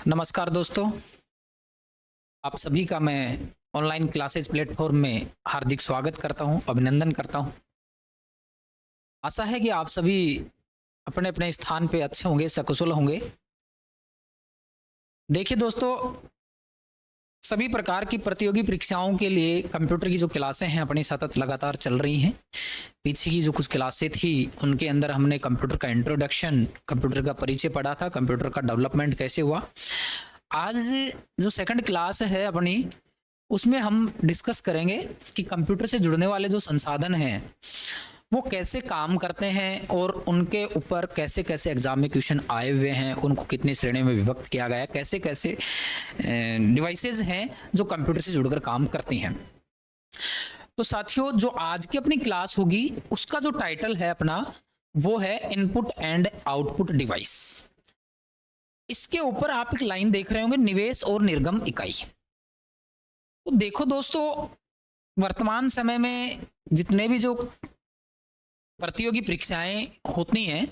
नमस्कार दोस्तों, आप सभी का मैं ऑनलाइन क्लासेस प्लेटफॉर्म में हार्दिक स्वागत करता हूं, अभिनंदन करता हूं। आशा है कि आप सभी अपने अपने स्थान पे अच्छे होंगे, सकुशल होंगे। देखिए दोस्तों, सभी प्रकार की प्रतियोगी परीक्षाओं के लिए कंप्यूटर की जो क्लासें हैं अपनी सतत लगातार चल रही हैं। पीछे की जो कुछ क्लासें थी उनके अंदर हमने कंप्यूटर का इंट्रोडक्शन, कंप्यूटर का परिचय पढ़ा था, कंप्यूटर का डेवलपमेंट कैसे हुआ। आज जो सेकंड क्लास है अपनी, उसमें हम डिस्कस करेंगे कि कंप्यूटर से जुड़ने वाले जो संसाधन हैं वो कैसे काम करते हैं और उनके ऊपर कैसे कैसे एग्जाम में क्वेश्चन आए हुए हैं, उनको कितनी श्रेणी में विभक्त किया गया है, कैसे कैसे डिवाइसेस हैं जो कंप्यूटर से जुड़कर काम करती हैं। तो साथियों, जो आज की अपनी क्लास होगी उसका जो टाइटल है अपना, वो है इनपुट एंड आउटपुट डिवाइस। इसके ऊपर आप एक लाइन देख रहे होंगे, निवेश और निर्गम इकाई। तो देखो दोस्तों, वर्तमान समय में जितने भी जो प्रतियोगी परीक्षाएं होती हैं,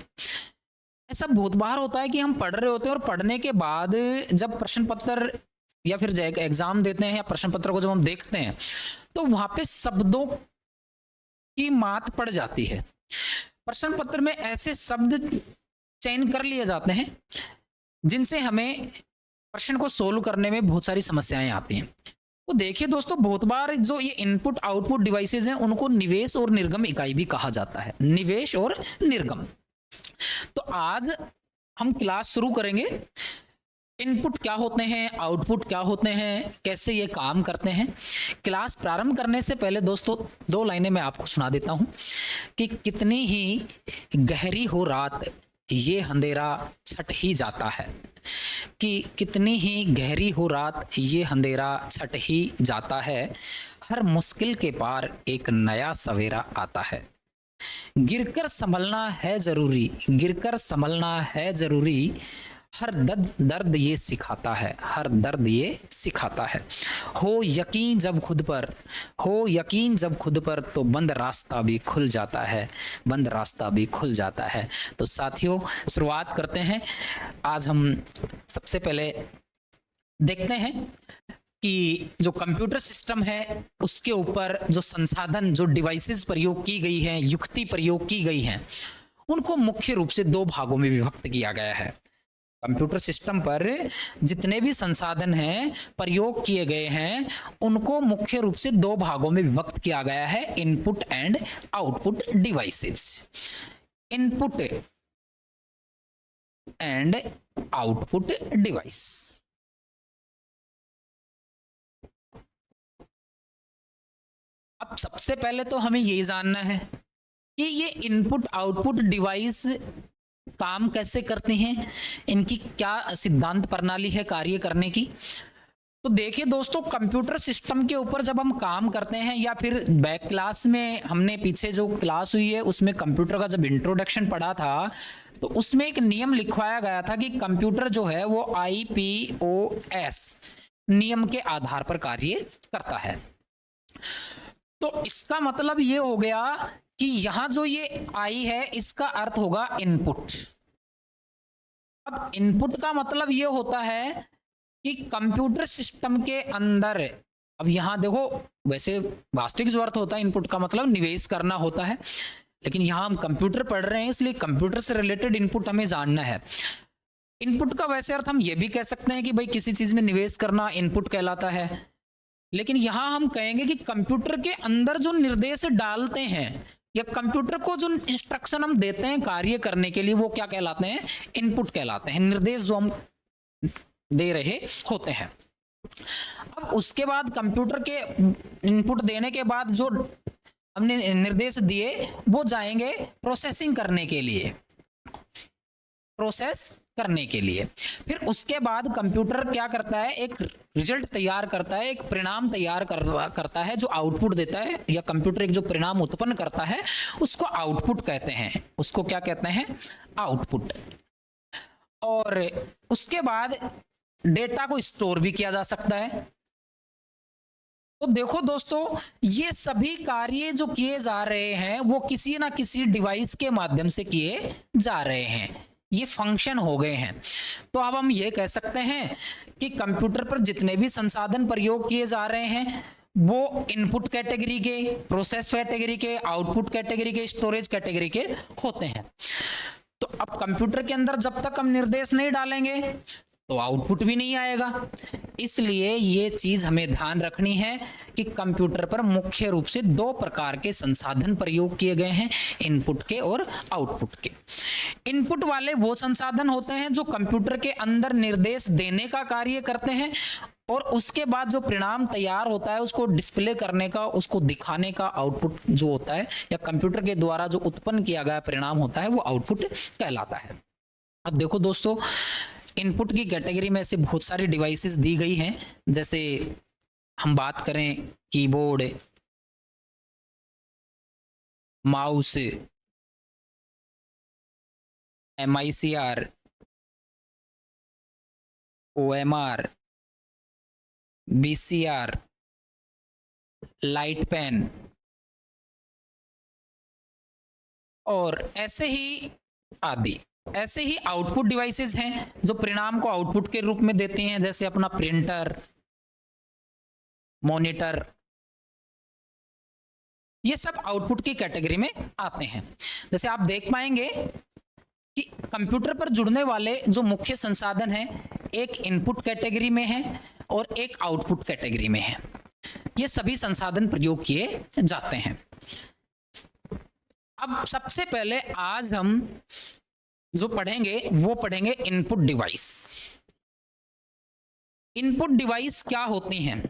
ऐसा बहुत बार होता है कि हम पढ़ रहे होते हैं और पढ़ने के बाद जब प्रश्न पत्र या फिर एग्जाम देते हैं या प्रश्न पत्र को जब हम देखते हैं तो वहां पे शब्दों की मात पड़ जाती है। प्रश्न पत्र में ऐसे शब्द चयन कर लिए जाते हैं जिनसे हमें प्रश्न को सोल्व करने में बहुत सारी समस्याएं आती हैं। तो देखिए दोस्तों, बहुत बार जो ये इनपुट आउटपुट डिवाइसेस हैं उनको निवेश और निर्गम इकाई भी कहा जाता है। निवेश और निर्गम। तो आज हम क्लास शुरू करेंगे। इनपुट क्या होते हैं, आउटपुट क्या होते हैं, कैसे ये काम करते हैं। क्लास प्रारंभ करने से पहले दोस्तों दो लाइनें मैं आपको सुना देता हूं कि कितनी ही गहरी हो रात ये अंधेरा छट ही जाता है, कि कितनी ही गहरी हो रात ये अंधेरा छट ही जाता है, हर मुश्किल के पार एक नया सवेरा आता है। गिरकर संभलना है जरूरी, गिरकर संभलना है जरूरी, हर दर्द ये सिखाता है, हर दर्द ये सिखाता है। हो यकीन जब खुद पर, हो यकीन जब खुद पर, तो बंद रास्ता भी खुल जाता है, बंद रास्ता भी खुल जाता है। तो साथियों, शुरुआत करते हैं। आज हम सबसे पहले देखते हैं कि जो कंप्यूटर सिस्टम है उसके ऊपर जो संसाधन, जो डिवाइसेस प्रयोग की गई हैं, युक्ति प्रयोग की गई हैं, उनको मुख्य रूप से दो भागों में विभक्त किया गया है। कंप्यूटर सिस्टम पर जितने भी संसाधन हैं प्रयोग किए गए हैं उनको मुख्य रूप से दो भागों में विभक्त किया गया है, input and output devices. Input and output device. अब सबसे पहले तो हमें यही जानना है कि ये इनपुट आउटपुट डिवाइस काम कैसे करती हैं, इनकी क्या सिद्धांत प्रणाली है कार्य करने की। तो देखिए दोस्तों, कंप्यूटर सिस्टम के ऊपर जब हम काम करते हैं या फिर बैक क्लास में हमने पीछे जो क्लास हुई है उसमें कंप्यूटर का जब इंट्रोडक्शन पढ़ा था तो उसमें एक नियम लिखवाया गया था कि कंप्यूटर जो है वो IPOS नियम के आधार पर कार्य करता है। तो इसका मतलब ये हो गया कि यहां जो ये आई है इसका अर्थ होगा इनपुट। अब इनपुट का मतलब ये होता है कि कंप्यूटर सिस्टम के अंदर, अब यहां देखो, वैसे वास्तविक जो अर्थ होता है इनपुट का मतलब निवेश करना होता है, लेकिन यहां हम कंप्यूटर पढ़ रहे हैं इसलिए कंप्यूटर से रिलेटेड इनपुट हमें जानना है। इनपुट का वैसे अर्थ हम ये भी कह सकते हैं कि भाई किसी चीज में निवेश करना इनपुट कहलाता है, लेकिन यहां हम कहेंगे कि कंप्यूटर के अंदर जो निर्देश डालते हैं या कंप्यूटर को जो इंस्ट्रक्शन हम देते हैं कार्य करने के लिए वो क्या कहलाते हैं, इनपुट कहलाते हैं। निर्देश जो हम दे रहे होते हैं। अब उसके बाद कंप्यूटर के इनपुट देने के बाद जो हमने निर्देश दिए वो जाएंगे प्रोसेसिंग करने के लिए, प्रोसेस करने के लिए। फिर उसके बाद कंप्यूटर क्या करता है, एक रिजल्ट तैयार करता है, एक परिणाम तैयार करता है जो आउटपुट देता है, या कंप्यूटर एक जो परिणाम उत्पन्न करता है उसको आउटपुट कहते हैं। उसको क्या कहते हैं, आउटपुट। और उसके बाद डेटा को स्टोर भी किया जा सकता है। तो देखो दोस्तों, ये सभी कार्य जो किए जा रहे हैं वो किसी ना किसी डिवाइस के माध्यम से किए जा रहे हैं, ये फंक्शन हो गए हैं। तो अब हम ये कह सकते हैं कि कंप्यूटर पर जितने भी संसाधन प्रयोग किए जा रहे हैं वो इनपुट कैटेगरी के, प्रोसेस कैटेगरी के, आउटपुट कैटेगरी के, स्टोरेज कैटेगरी के होते हैं। तो अब कंप्यूटर के अंदर जब तक हम निर्देश नहीं डालेंगे तो आउटपुट भी नहीं आएगा। इसलिए ये चीज हमें ध्यान रखनी है कि कंप्यूटर पर मुख्य रूप से दो प्रकार के संसाधन प्रयोग किए गए हैं, इनपुट के और आउटपुट के। इनपुट वाले वो संसाधन होते हैं जो कंप्यूटर के अंदर निर्देश देने का कार्य करते हैं और उसके बाद जो परिणाम तैयार होता है उसको डिस्प्ले करने का, उसको दिखाने का आउटपुट जो होता है या कंप्यूटर के द्वारा जो उत्पन्न किया गया परिणाम होता है वो आउटपुट कहलाता है। अब देखो दोस्तों, इनपुट की कैटेगरी में ऐसे बहुत सारी डिवाइसेस दी गई हैं। जैसे हम बात करें keyboard, mouse, MICR, OMR, BCR, light pen और ऐसे ही आदि। ऐसे ही आउटपुट डिवाइसेस हैं जो परिणाम को आउटपुट के रूप में देती हैं, जैसे अपना प्रिंटर, मॉनिटर, ये सब आउटपुट की कैटेगरी में आते हैं। जैसे आप देख पाएंगे कि कंप्यूटर पर जुड़ने वाले जो मुख्य संसाधन हैं एक इनपुट कैटेगरी में है और एक आउटपुट कैटेगरी में है। ये सभी संसाधन प्रयोग किए जाते हैं। अब सबसे पहले आज हम जो पढ़ेंगे वो पढ़ेंगे इनपुट डिवाइस। इनपुट डिवाइस क्या होती हैं?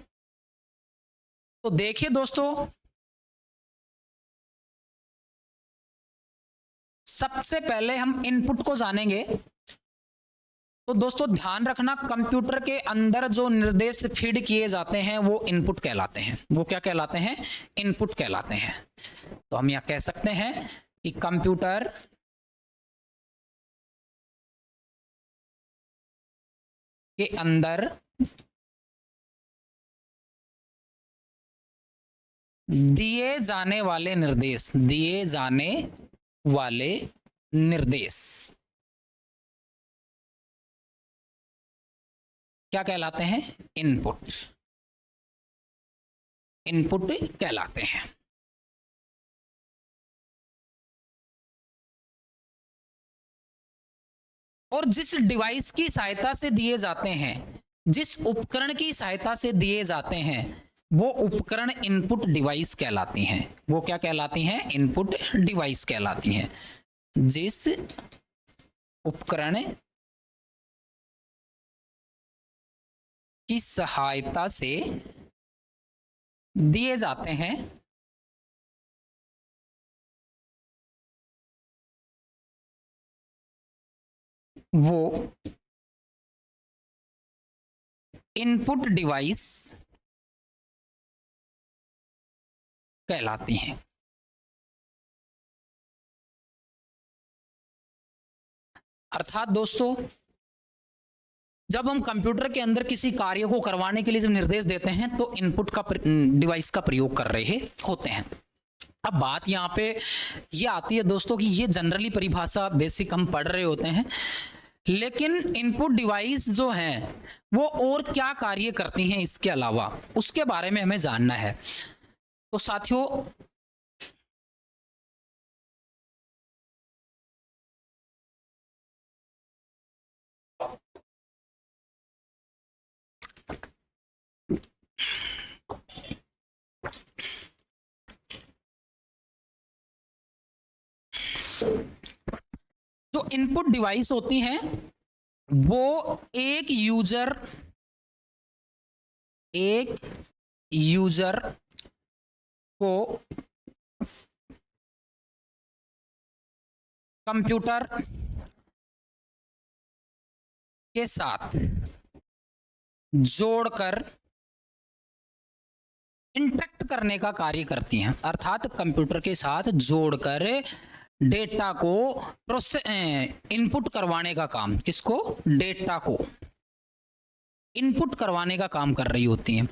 तो देखिए दोस्तों, सबसे पहले हम इनपुट को जानेंगे। तो दोस्तों ध्यान रखना, कंप्यूटर के अंदर जो निर्देश फीड किए जाते हैं वो इनपुट कहलाते हैं। वो क्या कहलाते हैं? इनपुट कहलाते हैं। तो हम यहां कह सकते हैं कि कंप्यूटर के अंदर दिए जाने वाले निर्देश क्या कहलाते हैं? इनपुट कहलाते हैं। और जिस डिवाइस की सहायता से दिए जाते हैं, जिस उपकरण की सहायता से दिए जाते हैं, वो उपकरण इनपुट डिवाइस कहलाती हैं। वो क्या कहलाती हैं? इनपुट डिवाइस कहलाती हैं। जिस उपकरण की सहायता से दिए जाते हैं वो इनपुट डिवाइस कहलाती हैं। अर्थात दोस्तों, जब हम कंप्यूटर के अंदर किसी कार्य को करवाने के लिए जब निर्देश देते हैं तो इनपुट का डिवाइस का प्रयोग कर रहे होते हैं। अब बात यहाँ पे ये आती है दोस्तों कि ये जनरली परिभाषा बेसिक हम पढ़ रहे होते हैं, लेकिन इनपुट डिवाइस जो हैं वो और क्या कार्य करती हैं इसके अलावा, उसके बारे में हमें जानना है। तो साथियों, जो इनपुट डिवाइस होती हैं वो एक यूजर को कंप्यूटर के साथ जोड़कर इंटरेक्ट करने का कार्य करती हैं। अर्थात कंप्यूटर के साथ जोड़कर डेटा को इनपुट करवाने का काम, किसको? डेटा को इनपुट करवाने का काम कर रही होती हैं।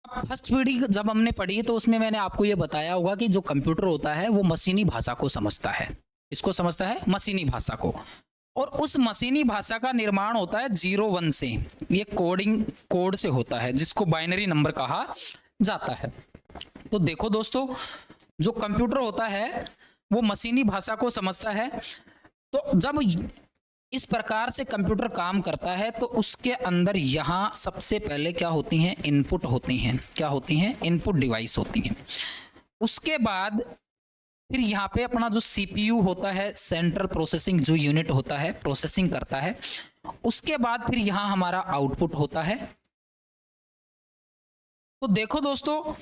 अब फर्स्ट पीढ़ी जब हमने पढ़ी तो उसमें मैंने आपको ये बताया होगा कि जो कंप्यूटर होता है वो मशीनी भाषा को समझता है। इसको समझता है? मशीनी भाषा को। और उस मशीनी भाषा का निर्माण होता है 0-1 से। ये कोड से होता है जिसको बाइनरी नंबर कहा जाता है। तो देखो दोस्तों, जो कंप्यूटर होता है वो मशीनी भाषा को समझता है। तो जब इस प्रकार से कंप्यूटर काम करता है तो उसके अंदर यहाँ सबसे पहले क्या होती हैं, इनपुट होती हैं। क्या होती हैं? इनपुट डिवाइस होती हैं। उसके बाद फिर यहाँ पे अपना जो सीपीयू होता है, सेंट्रल प्रोसेसिंग जो यूनिट होता है, प्रोसेसिंग करता है। उसके बाद फिर यहाँ हमारा आउटपुट होता है। तो देखो दोस्तों,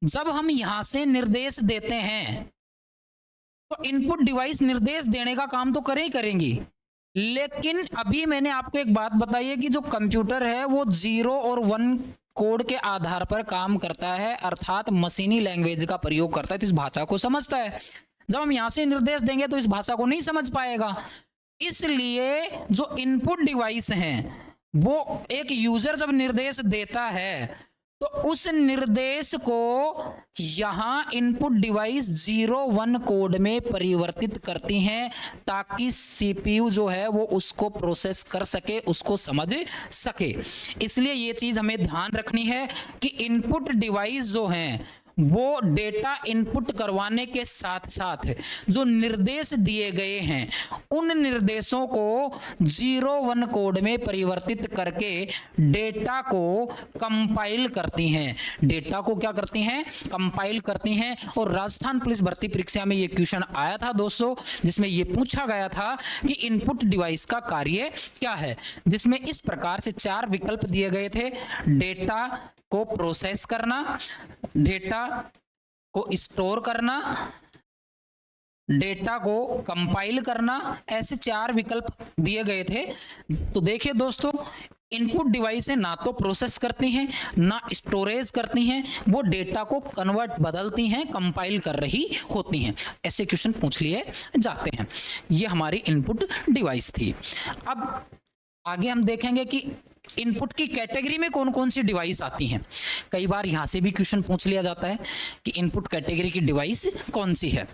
जब हम यहाँ से निर्देश देते हैं तो इनपुट डिवाइस निर्देश देने का काम तो करेंगी, लेकिन अभी मैंने आपको एक बात बताई है कि जो कंप्यूटर है वो 0 और 1 कोड के आधार पर काम करता है, अर्थात मशीनी लैंग्वेज का प्रयोग करता है, तो इस भाषा को समझता है। जब हम यहां से निर्देश देंगे तो इस भाषा को नहीं समझ पाएगा। इसलिए जो इनपुट डिवाइस हैं वो एक यूजर जब निर्देश देता है तो उस निर्देश को यहां इनपुट डिवाइस 0-1 कोड में परिवर्तित करती हैं ताकि सीपीयू जो है वो उसको प्रोसेस कर सके, उसको समझ सके। इसलिए ये चीज हमें ध्यान रखनी है कि इनपुट डिवाइस जो हैं वो डेटा इनपुट करवाने के साथ साथ जो निर्देश दिए गए हैं उन निर्देशों को 0-1 कोड में परिवर्तित करके डेटा को कंपाइल करती हैं। डेटा को क्या करती हैं? कंपाइल करती हैं। और राजस्थान पुलिस भर्ती परीक्षा में ये क्वेश्चन आया था दोस्तों, जिसमें ये पूछा गया था कि इनपुट डिवाइस का कार्य क्या है, जिसमें इस प्रकार से 4 विकल्प दिए गए थे। डेटा को प्रोसेस करना, डेटा को स्टोर करना, डेटा को कंपाइल करना, ऐसे 4 विकल्प दिए गए थे। तो देखिए दोस्तों, इनपुट डिवाइस ना तो प्रोसेस करती हैं ना स्टोरेज करती हैं, वो डेटा को कन्वर्ट बदलती हैं, कंपाइल कर रही होती हैं। ऐसे क्वेश्चन पूछ लिए जाते हैं। ये हमारी इनपुट डिवाइस थी। अब आगे हम देखेंगे कि इनपुट की कैटेगरी में कौन कौन सी डिवाइस आती हैं। कई बार यहां से भी क्वेश्चन पूछ लिया जाता है कि इनपुट कैटेगरी की डिवाइस कौन सी है।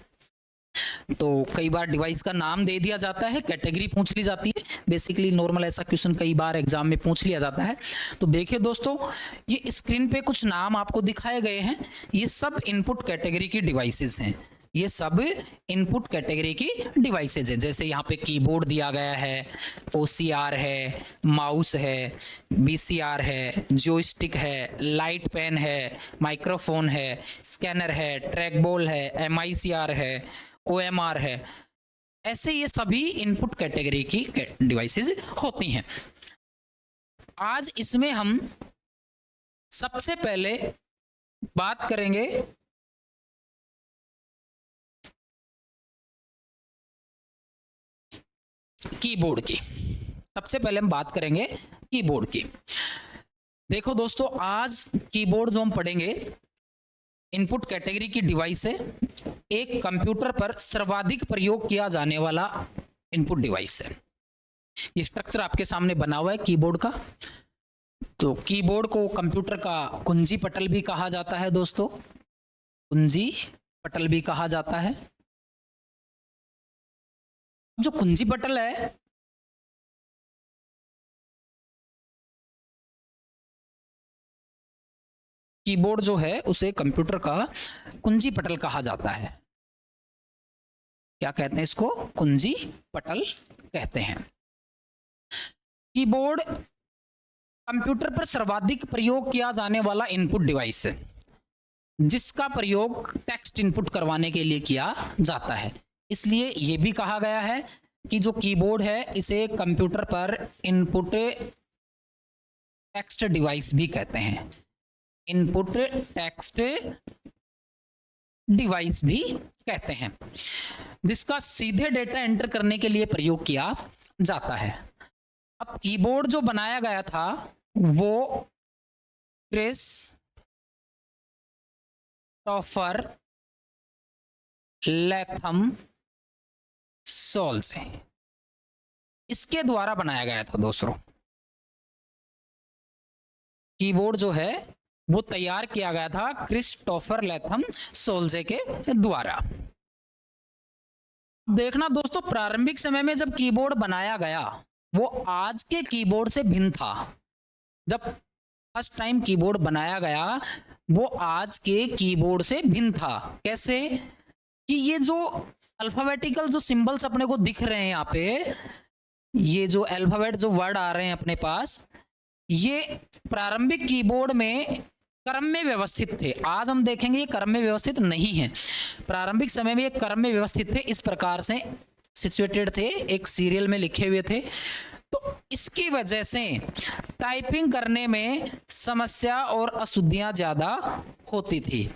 तो कई बार डिवाइस का नाम दे दिया जाता है, कैटेगरी पूछ ली जाती है। बेसिकली नॉर्मल ऐसा क्वेश्चन कई बार एग्जाम में पूछ लिया जाता है। तो देखिए दोस्तों, ये स्क्रीन पे कुछ नाम आपको दिखाए गए हैं, ये सब इनपुट कैटेगरी की डिवाइसेस हैं। ये सब इनपुट कैटेगरी की डिवाइसेज है। जैसे यहाँ पे कीबोर्ड दिया गया है, ओसीआर है, माउस है, बीसीआर है, जॉयस्टिक है, लाइट पेन है, माइक्रोफोन है, स्कैनर है, ट्रैक बॉल है, एमआईसीआर है, ओएमआर है। ऐसे ये सभी इनपुट कैटेगरी की डिवाइसेज होती हैं। आज इसमें हम सबसे पहले बात करेंगे कीबोर्ड की। सबसे पहले हम बात करेंगे कीबोर्ड की। देखो दोस्तों, आज कीबोर्ड जो हम पढ़ेंगे इनपुट कैटेगरी की डिवाइस है, एक कंप्यूटर पर सर्वाधिक प्रयोग किया जाने वाला इनपुट डिवाइस है। ये स्ट्रक्चर आपके सामने बना हुआ है कीबोर्ड का। तो कीबोर्ड को कंप्यूटर का कुंजी पटल भी कहा जाता है दोस्तों, कुंजी पटल भी कहा जाता है। जो कुंजी पटल है कीबोर्ड जो है उसे कंप्यूटर का कुंजी पटल कहा जाता है। क्या कहते हैं इसको? कुंजी पटल कहते हैं। कीबोर्ड कंप्यूटर पर सर्वाधिक प्रयोग किया जाने वाला इनपुट डिवाइस है, जिसका प्रयोग टेक्स्ट इनपुट करवाने के लिए किया जाता है। इसलिए यह भी कहा गया है कि जो कीबोर्ड है इसे कंप्यूटर पर इनपुट टेक्स्ट डिवाइस भी कहते हैं। इनपुट टेक्स्ट डिवाइस भी कहते हैं, जिसका सीधे डेटा एंटर करने के लिए प्रयोग किया जाता है। अब कीबोर्ड जो बनाया गया था वो क्रिस्टोफर लैथम सोल्जे, इसके द्वारा बनाया गया था दोस्तों। कीबोर्ड जो है वो तैयार किया गया था क्रिस्टोफर लैथम सोल्जे के द्वारा। देखना दोस्तों, प्रारंभिक समय में जब कीबोर्ड बनाया गया वो आज के कीबोर्ड से भिन्न था। जब फर्स्ट टाइम कीबोर्ड बनाया गया वो आज के कीबोर्ड से भिन्न था। कैसे कि ये जो अल्फाबेटिकल जो सिंबल्स अपने को दिख रहे हैं यहाँ पे, ये जो अल्फाबेट जो वर्ड आ रहे हैं अपने पास, ये प्रारंभिक कीबोर्ड में क्रम में व्यवस्थित थे। आज हम देखेंगे ये क्रम में व्यवस्थित नहीं है। प्रारंभिक समय में ये क्रम में व्यवस्थित थे, इस प्रकार से सिचुएटेड थे, एक सीरियल में लिखे हुए थे। तो इसकी वजह से टाइपिंग करने में समस्या और अशुद्धियां ज्यादा होती थी।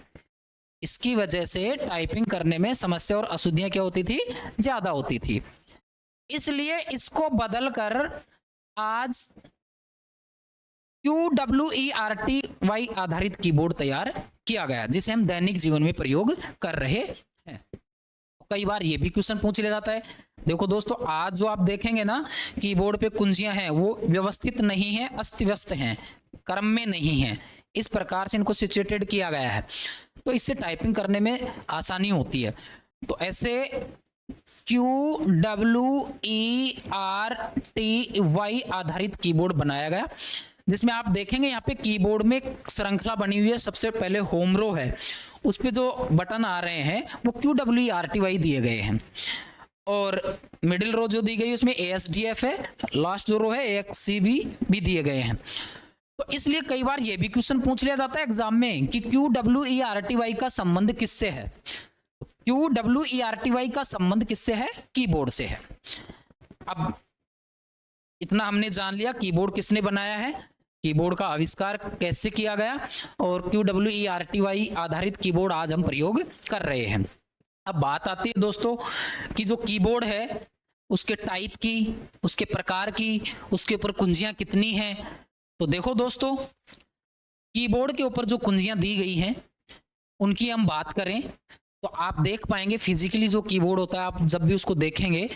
इसकी वजह से टाइपिंग करने में समस्या और अशुद्धियां क्या होती थी? ज्यादा होती थी। इसलिए इसको बदलकर आज QWERTY आधारित कीबोर्ड तैयार किया गया, जिसे हम दैनिक जीवन में प्रयोग कर रहे हैं। कई बार ये भी क्वेश्चन पूछ लिया जाता है। देखो दोस्तों, आज जो आप देखेंगे ना कीबोर्ड पे कुंजियां हैं वो व्यवस्थित नहीं है, अस्त व्यस्त हैं, क्रम में नहीं है। इस प्रकार से इनको सिचुएटेड किया गया है, तो इससे टाइपिंग करने में आसानी होती है। तो ऐसे QWERTY आधारित कीबोर्ड बनाया गया, जिसमें आप देखेंगे यहाँ पे कीबोर्ड में श्रृंखला बनी हुई है। सबसे पहले होम रो है, उस पे जो बटन आ रहे हैं वो QWERTY दिए गए हैं, और मिडिल रो जो दी गई है उसमें ASDF है, लास्ट जो रो है AXCV भी दिए गए हैं। तो इसलिए कई बार ये भी क्वेश्चन पूछ लिया जाता है एग्जाम में कि QWERTY का संबंध किससे है। QWERTY का संबंध किससे है? कीबोर्ड से है। अब इतना हमने जान लिया कीबोर्ड किसने बनाया है, कीबोर्ड का आविष्कार कैसे किया गया, और QWERTY आधारित कीबोर्ड आज हम प्रयोग कर रहे हैं। अब बात आती है दोस्तों कि जो कीबोर्ड है उसके टाइप की, उसके प्रकार की, उसके ऊपर कुंजियां कितनी हैं। तो देखो दोस्तों, कीबोर्ड के ऊपर जो कुंजियां दी गई हैं उनकी हम बात करें तो आप देख पाएंगे फिजिकली जो कीबोर्ड होता है, आप जब भी उसको देखेंगे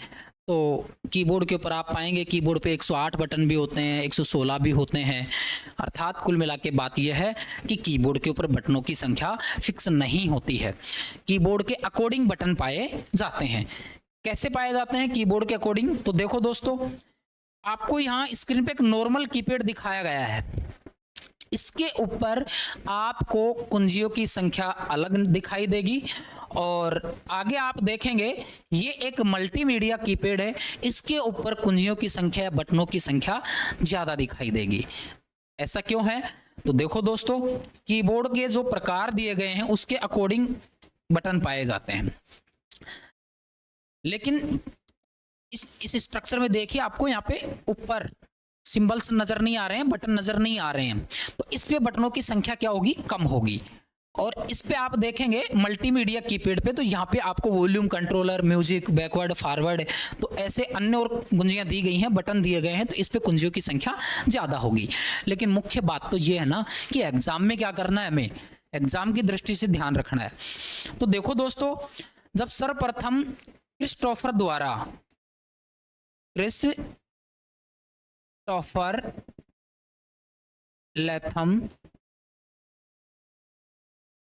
तो कीबोर्ड के ऊपर आप पाएंगे कीबोर्ड पे 108 बटन भी होते हैं, 116 भी होते हैं। अर्थात कुल मिला के बात यह है कि कीबोर्ड के ऊपर बटनों की संख्या फिक्स नहीं होती है, कीबोर्ड के अकॉर्डिंग बटन पाए जाते हैं। कैसे पाए जाते हैं कीबोर्ड के अकॉर्डिंग? तो देखो दोस्तों, आपको यहाँ स्क्रीन पे एक नॉर्मल कीपैड दिखाया गया है, इसके ऊपर आपको कुंजियों की संख्या अलग दिखाई देगी, और आगे आप देखेंगे ये एक मल्टीमीडिया कीपैड है, इसके ऊपर कुंजियों की संख्या या बटनों की संख्या ज्यादा दिखाई देगी। ऐसा क्यों है? तो देखो दोस्तों, कीबोर्ड के जो प्रकार दिए गए हैं उसके अकॉर्डिंग बटन पाए जाते हैं, लेकिन इस स्ट्रक्चर में देखिए आपको यहाँ पे ऊपर सिंबल्स नजर नहीं आ रहे हैं, बटन नजर नहीं आ रहे हैं, तो इस पे बटनों की संख्या क्या होगी? कम होगी। और इस पे आप देखेंगे मल्टीमीडिया कीपैड पे, तो यहाँ पे आपको volume controller, music, backward, forward, तो ऐसे अन्य और कुंजियां दी गई हैं, बटन दिए गए हैं, तो इस पे कुंजियों की संख्या ज्यादा होगी। लेकिन मुख्य बात तो ये है ना कि एग्जाम में क्या करना है, हमें एग्जाम की दृष्टि से ध्यान रखना है। तो देखो दोस्तों, जब सर्वप्रथम क्रिस्टोफर लैथम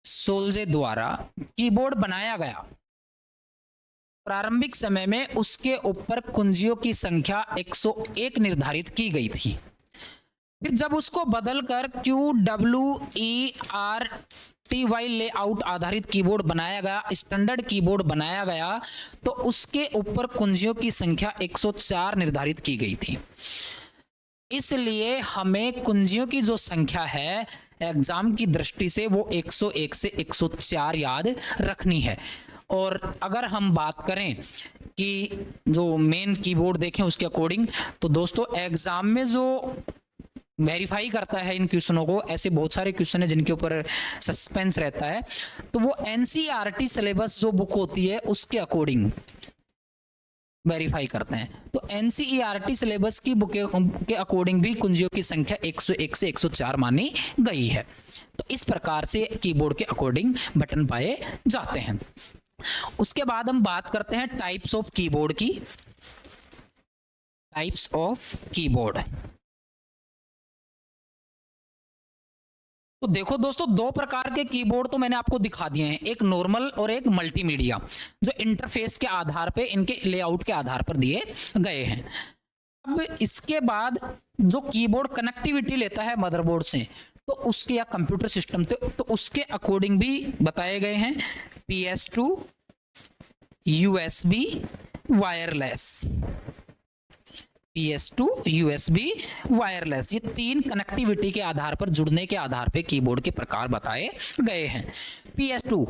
सोल्जे द्वारा कीबोर्ड बनाया गया, प्रारंभिक समय में उसके ऊपर कुंजियों की संख्या 101 निर्धारित की गई थी। फिर जब उसको बदलकर QWERTY लेआउट आधारित कीबोर्ड बनाया गया, स्टैंडर्ड कीबोर्ड बनाया गया, तो उसके ऊपर कुंजियों की संख्या 104 निर्धारित की गई थी। इसलिए हमें कुंजियों की जो संख्या है एग्जाम की दृष्टि से वो 101 से 104 याद रखनी है। और अगर हम बात करें कि जो मेन कीबोर्ड देखें उसके अकॉर्डिंग, तो दोस्तों एग्जाम में जो वेरीफाई करता है इन क्वेश्चनों को, ऐसे बहुत सारे क्वेश्चन है जिनके ऊपर सस्पेंस रहता है, तो वो NCERT सिलेबस जो बुक होती है उसके अकॉर्डिंग वेरीफाई करते हैं। तो NCERT सिलेबस की बुक के अकॉर्डिंग भी कुंजियों की संख्या 101 से 104 मानी गई है। तो इस प्रकार से कीबोर्ड के अकॉर्डिंग बटन पाए जाते हैं। उसके बाद हम बात करते हैं टाइप्स ऑफ कीबोर्ड की। टाइप्स ऑफ कीबोर्ड, तो देखो दोस्तों, दो प्रकार के कीबोर्ड तो मैंने आपको दिखा दिए हैं, एक नॉर्मल और एक मल्टीमीडिया, जो इंटरफेस के आधार पे, इनके लेआउट के आधार पर दिए गए हैं। अब इसके बाद जो कीबोर्ड कनेक्टिविटी लेता है मदरबोर्ड से, तो उसके या कंप्यूटर सिस्टम से, तो उसके अकॉर्डिंग भी बताए गए हैं। PS2, USB, wireless. PS2, USB, wireless, ये तीन कनेक्टिविटी के आधार पर, जुड़ने के आधार पर कीबोर्ड के प्रकार बताए गए हैं। PS2,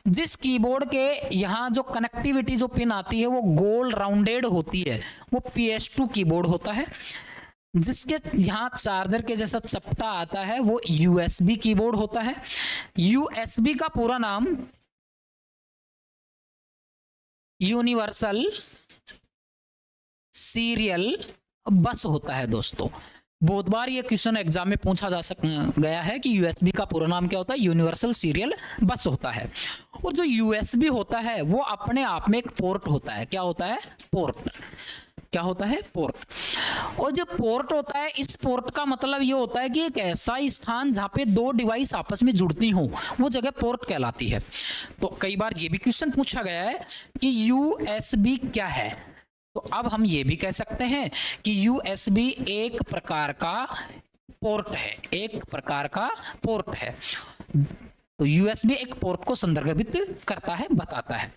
जिस कीबोर्ड के यहाँ जो कनेक्टिविटी जो पिन आती है वो गोल राउंडेड होती है, वो PS2 कीबोर्ड होता है। जिसके यहाँ चार्जर के जैसा चपटा आता है वो USB कीबोर्ड होता है। USB का पूरा नाम यूनिवर्सल सीरियल बस होता है दोस्तों। बहुत बार ये क्वेश्चन एग्जाम में पूछा गया है कि USB का पूरा नाम क्या होता है, यूनिवर्सल सीरियल बस होता है। और जो USB होता है वो अपने आप में एक पोर्ट होता है। क्या होता है? पोर्ट। क्या होता है? पोर्ट। और जो पोर्ट होता है, इस पोर्ट का मतलब ये होता है कि एक ऐसा स्थान जहां पे दो डिवाइस आपस में जुड़ती हो, वो जगह पोर्ट कहलाती है। तो कई बार ये भी क्वेश्चन पूछा गया है कि USB क्या है, तो अब हम ये भी कह सकते हैं कि USB एक प्रकार का पोर्ट है, एक प्रकार का पोर्ट है। तो USB एक पोर्ट को संदर्भित करता है, बताता है।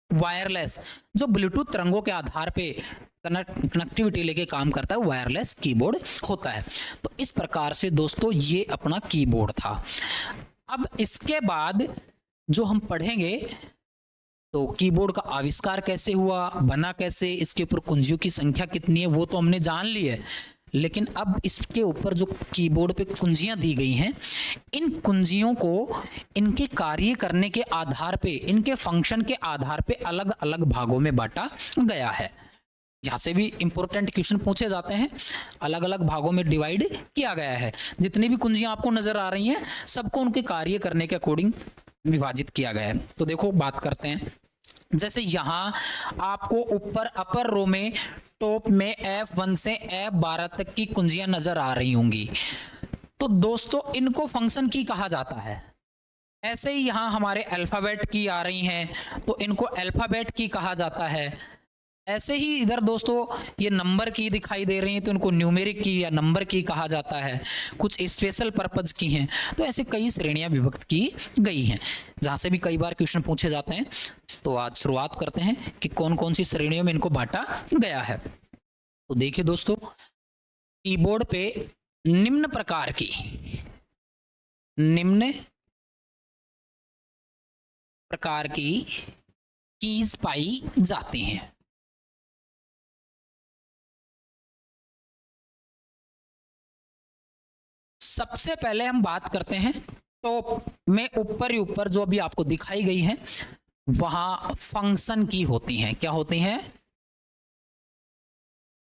वायरलेस, जो ब्लूटूथ तरंगों के आधार पे कनेक्टिविटी लेके काम करता है, वायरलेस कीबोर्ड होता है। तो इस प्रकार से दोस्तों ये अपना कीबोर्ड था। अब इसके बाद जो हम पढ़ेंगे, तो कीबोर्ड का आविष्कार कैसे हुआ, बना कैसे, इसके ऊपर कुंजियों की संख्या कितनी है, वो तो हमने जान ली है। लेकिन अब इसके ऊपर जो कीबोर्ड पे कुंजियां दी गई हैं, इन कुंजियों को इनके कार्य करने के आधार पे, इनके फंक्शन के आधार पे अलग अलग भागों में बांटा गया है। जहां से भी इंपॉर्टेंट क्वेश्चन पूछे जाते हैं, अलग अलग भागों में डिवाइड किया गया है। जितनी भी कुंजियां आपको नजर आ रही हैं, सबको उनके कार्य करने के अकॉर्डिंग विभाजित किया गया है। तो देखो बात करते हैं। जैसे यहां आपको ऊपर अपर रो में टॉप में F1 से F12 तक की कुंजियां नजर आ रही होंगी। तो दोस्तों इनको फंक्शन की कहा जाता है। ऐसे ही यहां हमारे अल्फाबेट की आ रही हैं, तो इनको अल्फाबेट की कहा जाता है। ऐसे ही इधर दोस्तों ये नंबर की दिखाई दे रही हैं, तो इनको न्यूमेरिक की या नंबर की कहा जाता है। कुछ स्पेशल पर्पज की हैं, तो ऐसे कई श्रेणियां विभक्त की गई हैं, जहां से भी कई बार क्वेश्चन पूछे जाते हैं। तो आज शुरुआत करते हैं कि कौन कौन सी श्रेणियों में इनको बांटा गया है। तो देखिए दोस्तों, कीबोर्ड पे निम्न प्रकार की कीज पाई जाती हैं। सबसे पहले हम बात करते हैं टॉप में, ऊपर ही ऊपर जो अभी आपको दिखाई गई है, वहां फंक्शन की होती हैं। क्या होती हैं?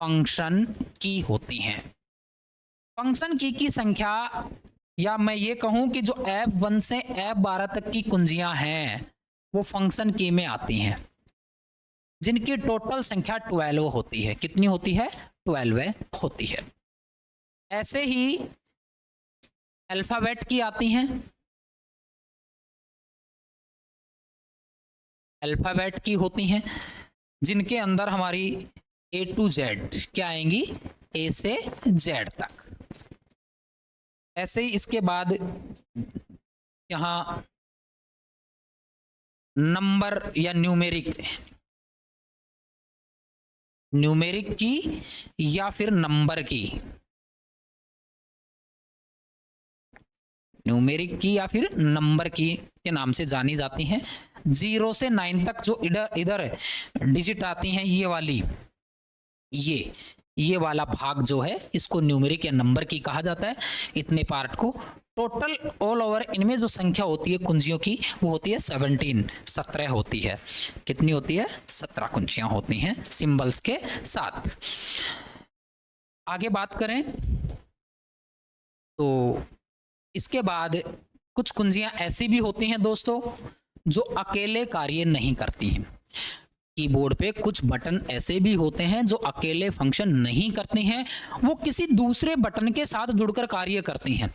फंक्शन की होती हैं। फंक्शन की संख्या, या मैं ये कहूं कि जो F1 से F12 तक की कुंजियां हैं वो फंक्शन की में आती हैं, जिनकी टोटल संख्या 12 होती है। कितनी होती है? 12 होती है। ऐसे ही अल्फाबेट की आती हैं। अल्फाबेट की होती हैं, जिनके अंदर हमारी A to Z क्या आएंगी? A से Z तक। ऐसे ही इसके बाद यहां नंबर या न्यूमेरिक की या फिर नंबर की, न्यूमेरिक की या फिर नंबर की के नाम से जानी जाती हैं। 0 से 9 तक जो इधर डिजिट आती हैं, ये वाली, ये वाला भाग जो है, इसको न्यूमेरिक या नंबर की कहा जाता है। इतने पार्ट को टोटल ऑल ओवर इनमें जो संख्या होती है कुंजियों की, वो होती है 17 होती है। कितनी होती है? 17 कुंजियां होती हैं सिंबल्स के साथ। आगे बात करें तो इसके बाद कुछ कुंजियां ऐसी भी होती हैं दोस्तों जो अकेले कार्य नहीं करती हैं। कीबोर्ड पे कुछ बटन ऐसे भी होते हैं जो अकेले फंक्शन नहीं करते हैं, वो किसी दूसरे बटन के साथ जुड़कर कार्य करती हैं,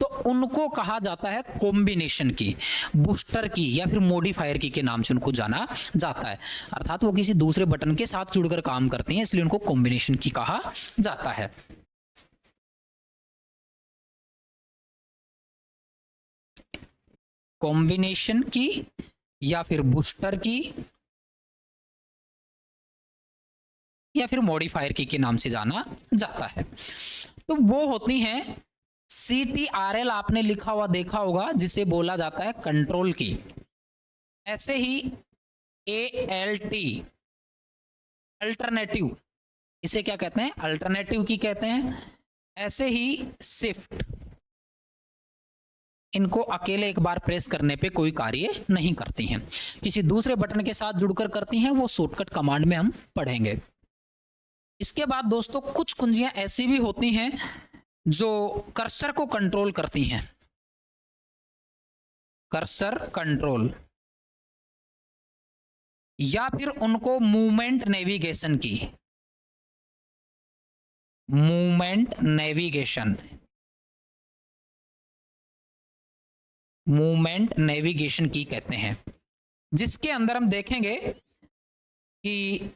तो उनको कहा जाता है कॉम्बिनेशन की, बूस्टर की या फिर मॉडिफायर की के नाम से उनको जाना जाता है। अर्थात वो किसी दूसरे बटन के साथ जुड़कर काम करती हैं, इसलिए उनको कॉम्बिनेशन की कहा जाता है। कॉम्बिनेशन की या फिर बूस्टर की या फिर मॉडिफायर की के नाम से जाना जाता है। तो वो होती हैं CTRL, आपने लिखा हुआ देखा होगा, जिसे बोला जाता है कंट्रोल की। ऐसे ही ALT अल्टरनेटिव, इसे क्या कहते हैं? अल्टरनेटिव की कहते हैं। ऐसे ही शिफ्ट, इनको अकेले एक बार प्रेस करने पे कोई कार्य नहीं करती हैं, किसी दूसरे बटन के साथ जुड़कर करती हैं, वो शॉर्टकट कमांड में हम पढ़ेंगे। इसके बाद दोस्तों कुछ कुंजियां ऐसी भी होती हैं जो कर्सर को कंट्रोल करती हैं, कर्सर कंट्रोल, या फिर उनको मूवमेंट नेविगेशन की, मूवमेंट नेविगेशन, मूवमेंट नेविगेशन की कहते हैं, जिसके अंदर हम देखेंगे कि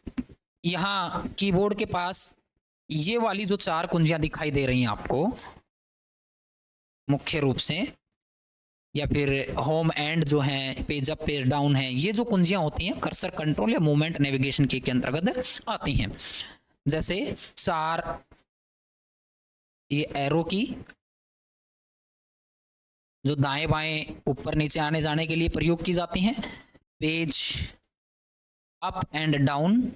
यहां कीबोर्ड के पास ये वाली जो 4 कुंजियां दिखाई दे रही हैं आपको मुख्य रूप से, या फिर होम एंड जो है, पेज अप पेज डाउन है, ये जो कुंजियां होती हैं कर्सर कंट्रोल या मूवमेंट नेविगेशन की के अंतर्गत आती हैं। जैसे 4 ये एरो की, जो दाएं बाएं ऊपर नीचे आने जाने के लिए प्रयोग की जाती हैं, पेज अप एंड डाउन,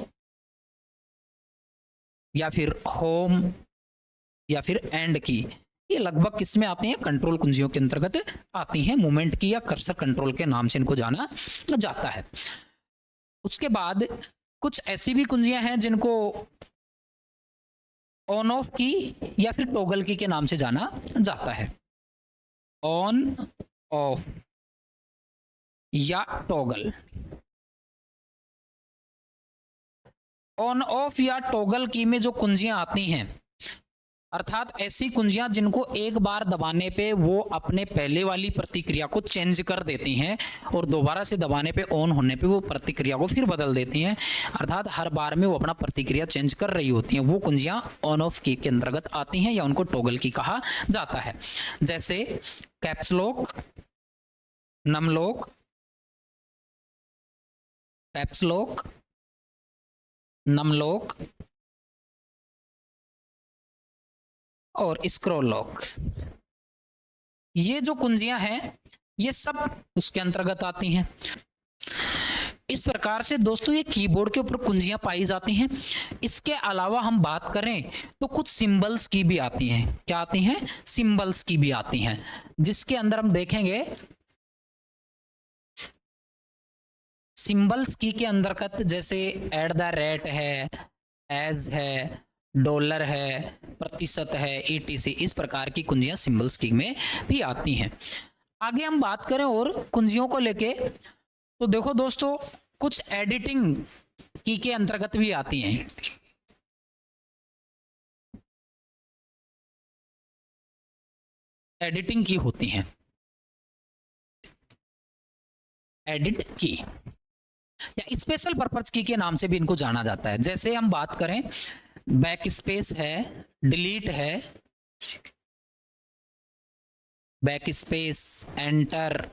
या फिर होम, या फिर एंड की, ये लगभग किसमें आती हैं? कंट्रोल कुंजियों के अंतर्गत आती हैं, मूवमेंट की या कर्सर कंट्रोल के नाम से इनको जाना जाता है। उसके बाद कुछ ऐसी भी कुंजियां हैं जिनको ऑन ऑफ की या फिर टॉगल की के नाम से जाना जाता है, ऑन ऑफ या टॉगल। ऑन ऑफ या टॉगल की में जो कुंजियां आती हैं, अर्थात ऐसी कुंजियां जिनको एक बार दबाने पे वो अपने पहले वाली प्रतिक्रिया को चेंज कर देती हैं और दोबारा से दबाने पे ऑन होने पे वो प्रतिक्रिया को फिर बदल देती हैं, अर्थात हर बार में वो अपना प्रतिक्रिया चेंज कर रही होती हैं, वो कुंजियां ऑन ऑफ की के अंतर्गत आती हैं या उनको टॉगल की कहा जाता है। जैसे caps lock, num lock, caps lock, num lock और स्क्रॉल लॉक, ये जो कुंजियां हैं ये सब उसके अंतर्गत आती हैं। इस प्रकार से दोस्तों ये कीबोर्ड के ऊपर कुंजियां पाई जाती हैं। इसके अलावा हम बात करें तो कुछ सिंबल्स की भी आती हैं। क्या आती हैं? सिंबल्स की भी आती हैं, जिसके अंदर हम देखेंगे सिंबल्स की के अंतर्गत जैसे @ है, एज है, डॉलर है, प्रतिशत है, ETC, इस प्रकार की कुंजियां सिंबल्स की में भी आती हैं। आगे हम बात करें और कुंजियों को लेके, तो देखो दोस्तों कुछ एडिटिंग की के अंतर्गत भी आती हैं। एडिटिंग की होती हैं, एडिट की या स्पेशल पर्पज की के नाम से भी इनको जाना जाता है। जैसे हम बात करें बैक स्पेस है, डिलीट है, back space, enter,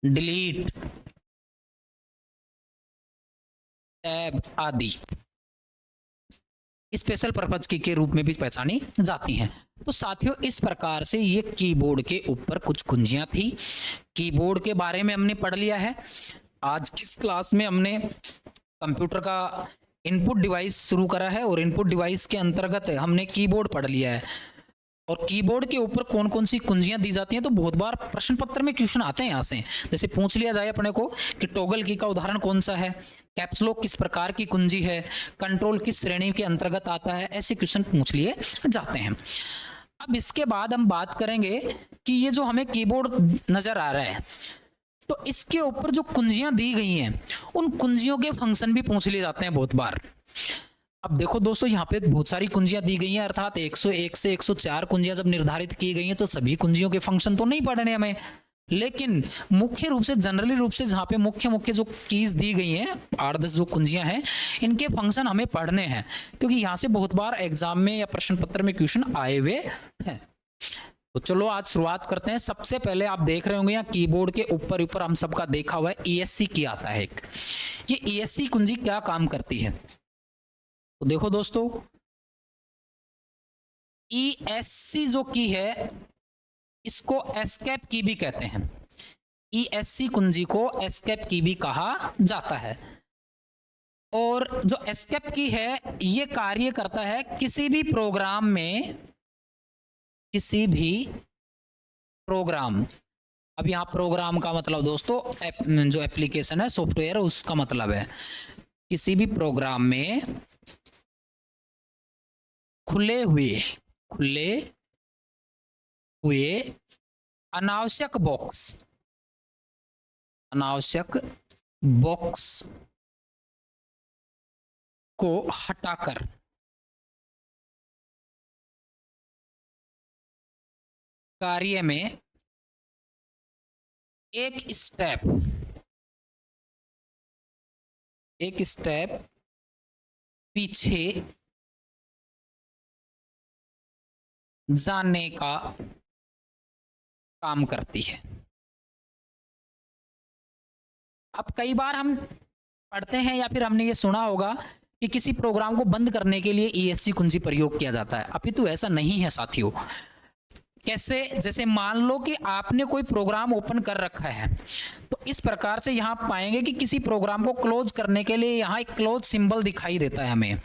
delete, tab आदि स्पेशल पर्पज की के रूप में भी पहचानी जाती हैं। तो साथियों इस प्रकार से ये कीबोर्ड के ऊपर कुछ कुंजियां थी। कीबोर्ड के बारे में हमने पढ़ लिया है। आज किस क्लास में हमने कंप्यूटर का इनपुट डिवाइस शुरू करा है और इनपुट डिवाइस के अंतर्गत हमने कीबोर्ड पढ़ लिया है। और कीबोर्ड के ऊपर कौन कौन सी कुंजियां दी जाती हैं, तो बहुत बार प्रश्न पत्र में क्वेश्चन आते हैं यहाँ से। जैसे पूछ लिया जाए अपने को कि टॉगल की का उदाहरण कौन सा है, कैप्स लॉक किस प्रकार की कुंजी है, कंट्रोल किस श्रेणी के अंतर्गत आता है, ऐसे क्वेश्चन पूछ लिए जाते हैं। अब इसके बाद हम बात करेंगे कि ये जो हमें कीबोर्ड नजर आ रहा है, तो इसके ऊपर जो कुंजियां दी गई हैं उन कुंजियों के फंक्शन भी पूछ लिए जाते हैं बहुत बार। अब देखो दोस्तों, यहाँ पे बहुत सारी कुंजियां दी गई हैं, अर्थात 101 से 104 कुंजियां जब निर्धारित की गई हैं तो सभी कुंजियों के फंक्शन तो नहीं पढ़ने हमें, लेकिन मुख्य रूप से जनरली रूप से जहाँ पे मुख्य मुख्य जो कीज दी गई हैं 8-10 जो कुंजियां हैं इनके फंक्शन हमें पढ़ने हैं, क्योंकि यहाँ से बहुत बार एग्जाम में या प्रश्न पत्र में क्वेश्चन आए हुए हैं। तो चलो आज शुरुआत करते हैं। सबसे पहले आप देख रहे होंगे यहाँ कीबोर्ड के ऊपर ऊपर हम सबका देखा हुआ है ESC की आता है एक। ये ESC कुंजी क्या काम करती है तो देखो दोस्तों, ESC जो की है इसको एस्केप की भी कहते हैं। ESC कुंजी को एस्केप की भी कहा जाता है। और जो एस्केप की है ये कार्य करता है किसी भी प्रोग्राम में, किसी भी प्रोग्राम, अब यहां प्रोग्राम का मतलब दोस्तों जो एप्लीकेशन है सॉफ्टवेयर उसका मतलब है, किसी भी प्रोग्राम में खुले हुए अनावश्यक बॉक्स को हटाकर कार्य में एक स्टेप पीछे जाने का काम करती है। अब कई बार हम पढ़ते हैं या फिर हमने ये सुना होगा कि किसी प्रोग्राम को बंद करने के लिए ESC कुंजी प्रयोग किया जाता है। अपितु ऐसा नहीं है साथियों। कैसे? जैसे मान लो कि आपने कोई प्रोग्राम ओपन कर रखा है, तो इस प्रकार से यहां पाएंगे कि किसी प्रोग्राम को क्लोज करने के लिए यहां एक क्लोज सिंबल दिखाई देता है, हमें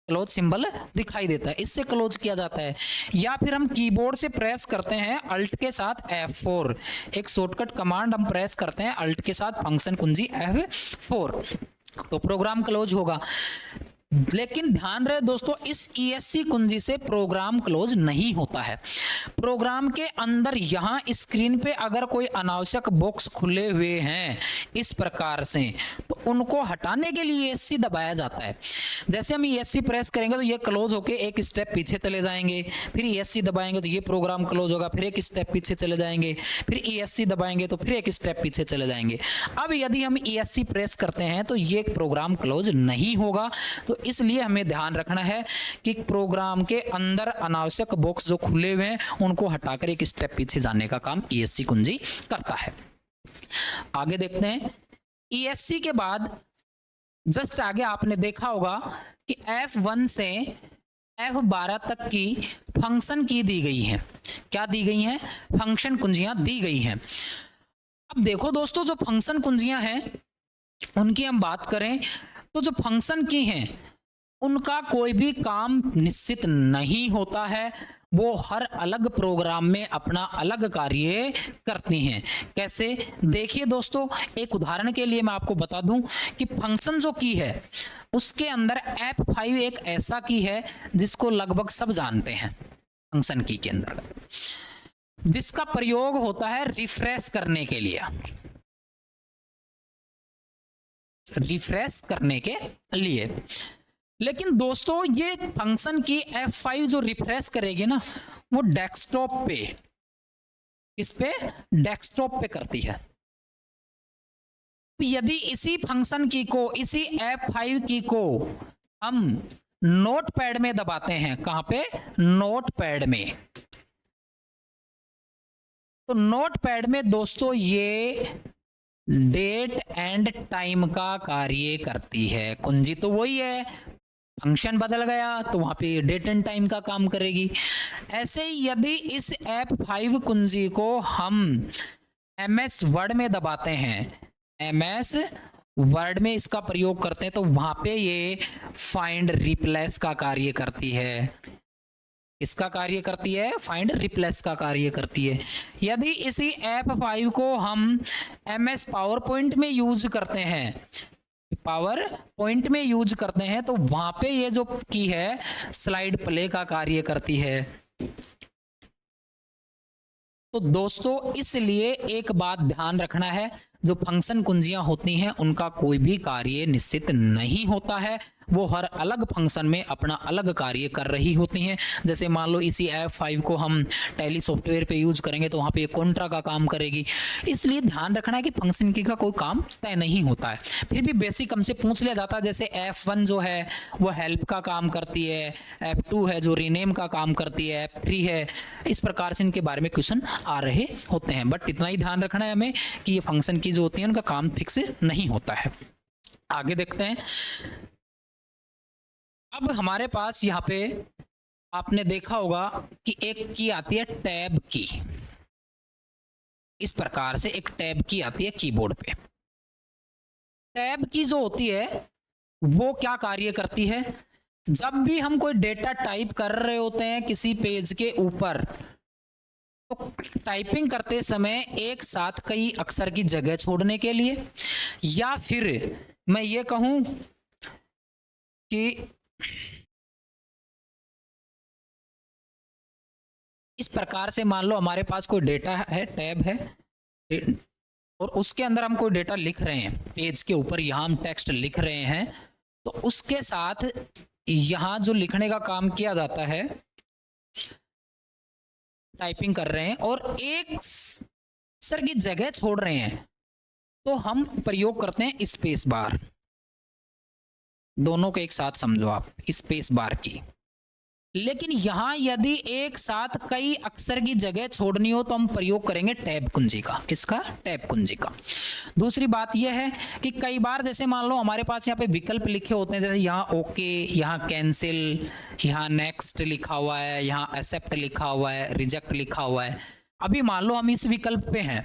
क्लोज सिंबल दिखाई देता है, इससे क्लोज किया जाता है। या फिर हम कीबोर्ड से प्रेस करते हैं अल्ट के साथ F4, एक शॉर्टकट कमांड हम प्रेस करते हैं अल्ट के साथ फंक्शन कुंजी F4, तो प्रोग्राम क्लोज होगा। लेकिन ध्यान रहे दोस्तों, इस ESC कुंजी से प्रोग्राम क्लोज नहीं होता है। प्रोग्राम के अंदर यहां स्क्रीन पे अगर कोई अनावश्यक बॉक्स खुले हुए हैं इस प्रकार से, तो उनको हटाने के लिए ESC दबाया जाता है। जैसे हम ESC प्रेस करेंगे तो ये क्लोज होके एक स्टेप पीछे चले जाएंगे, फिर ESC दबाएंगे तो ये प्रोग्राम क्लोज होगा, फिर एक स्टेप पीछे चले जाएंगे, फिर ESC दबाएंगे तो फिर एक स्टेप पीछे चले जाएंगे। अब यदि हम ESC प्रेस करते हैं तो ये प्रोग्राम क्लोज नहीं होगा। तो इसलिए हमें ध्यान रखना है कि प्रोग्राम के अंदर अनावश्यक बॉक्स जो खुले हुए हैं उनको हटाकर एक स्टेप पीछे जाने का काम ESC कुंजी करता है। आगे देखते हैं। ESC के बाद जस्ट आगे आपने देखा होगा कि F1 से F12 तक की फंक्शन की दी गई है। क्या दी गई है? फंक्शन कुंजियां दी गई हैं। अब देखो दोस्तों, जो फंक्शन कुंजियां हैं उनकी हम बात करें तो जो फंक्शन की हैं उनका कोई भी काम निश्चित नहीं होता है, वो हर अलग प्रोग्राम में अपना अलग कार्य करती हैं। कैसे? देखिए दोस्तों, एक उदाहरण के लिए मैं आपको बता दूं कि फंक्शन जो की है उसके अंदर F5 एक ऐसा की है जिसको लगभग सब जानते हैं। फंक्शन की के अंदर जिसका प्रयोग होता है रिफ्रेश करने के लिए, लेकिन दोस्तों ये फंक्शन की F5 जो रिफ्रेश करेगी ना वो डेस्कटॉप पे, इस पे डेस्कटॉप पे करती है। यदि इसी फंक्शन की को, इसी F5 की को हम नोटपैड में दबाते हैं, कहां पे? नोटपैड में। तो नोटपैड में दोस्तों ये डेट एंड टाइम का कार्य करती है। कुंजी तो वही है, फंक्शन बदल गया तो वहां पे डेट एंड टाइम का काम करेगी। ऐसे ही यदि इस F5 कुंजी को हम MS वर्ड में दबाते हैं, MS वर्ड में इसका प्रयोग करते हैं, तो वहां पे ये फाइंड रिप्लेस का कार्य करती है। इसका कार्य करती है? फाइंड रिप्लेस का कार्य करती है। यदि इसी F5 को हम MS पावर पॉइंट में यूज करते हैं, तो वहां पे ये जो की है स्लाइड प्ले का कार्य करती है। तो दोस्तों इसलिए एक बात ध्यान रखना है, जो फंक्शन कुंजियां होती हैं उनका कोई भी कार्य निश्चित नहीं होता है, वो हर अलग फंक्शन में अपना अलग कार्य कर रही होती हैं। जैसे मान लो इसी F5 को हम टैली सॉफ्टवेयर पे यूज करेंगे तो वहाँ पे कॉन्ट्रा का काम करेगी। इसलिए ध्यान रखना है कि फंक्शन की का कोई काम तय नहीं होता है। फिर भी बेसिक हमसे पूछ लिया जाता है, जैसे F1 जो है वो हेल्प का काम करती है, F2 है जो रीनेम का काम करती है, F3 है, इस प्रकार से इनके बारे में क्वेश्चन आ रहे होते हैं। बट इतना ही ध्यान रखना है हमें कि ये फंक्शन की जो होती है उनका काम फिक्स नहीं होता है। आगे देखते हैं। अब हमारे पास यहाँ पे आपने देखा होगा कि एक की आती है टैब की, इस प्रकार से एक टैब की आती है कीबोर्ड पे। टैब की जो होती है वो क्या कार्य करती है, जब भी हम कोई डेटा टाइप कर रहे होते हैं किसी पेज के ऊपर, तो टाइपिंग करते समय एक साथ कई अक्षर की जगह छोड़ने के लिए, या फिर मैं ये कहूं कि इस प्रकार से मान लो हमारे पास कोई डेटा है, टैब है, और उसके अंदर हम कोई डेटा लिख रहे हैं, पेज के ऊपर यहां हम टेक्स्ट लिख रहे हैं, तो उसके साथ यहां जो लिखने का काम किया जाता है, टाइपिंग कर रहे हैं और एक अक्षर की जगह छोड़ रहे हैं, तो हम प्रयोग करते हैं स्पेस बार। दोनों को एक साथ समझो आप, स्पेस बार की। लेकिन यहां यदि एक साथ कई अक्षर की जगह छोड़नी हो तो हम प्रयोग करेंगे टैब कुंजी का। किसका? टैब कुंजी का। दूसरी बात यह है कि कई बार जैसे मान लो हमारे पास यहाँ पे विकल्प लिखे होते हैं, जैसे यहाँ ओके, यहाँ कैंसिल, यहाँ नेक्स्ट लिखा हुआ है, यहाँ एक्सेप्ट लिखा हुआ है, रिजेक्ट लिखा हुआ है। अभी मान लो हम इस विकल्प पे हैं